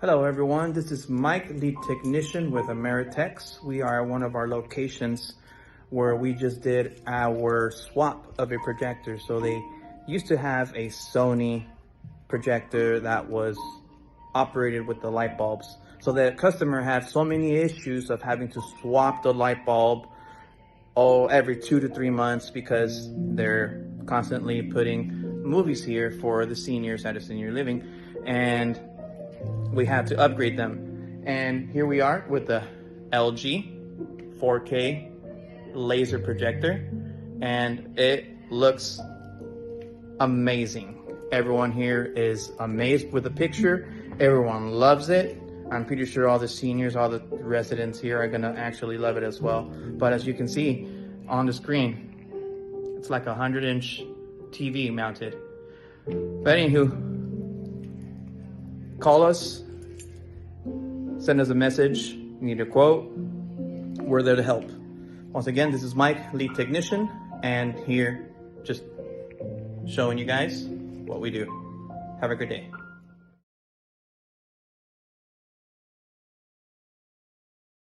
Hello everyone, this is Mike, lead technician with Ameritechs. We are at one of our locations where we just did our swap of a projector. So they used to have a Sony projector that was operated with the light bulbs. So the customer had so many issues of having to swap the light bulb every 2 to 3 months because they're constantly putting movies here for the seniors at a senior living, and we had to upgrade them. And here we are with the LG 4K laser projector, and it looks amazing. Everyone here is amazed with the picture. Everyone loves it. I'm pretty sure all the seniors, all the residents here are gonna actually love it as well. But as you can see on the screen, it's like a 100-inch TV mounted. But anywho, call us, send us a message, you need a quote, we're there to help. Once again, this is Mike, lead technician, and here just showing you guys what we do. Have a good day.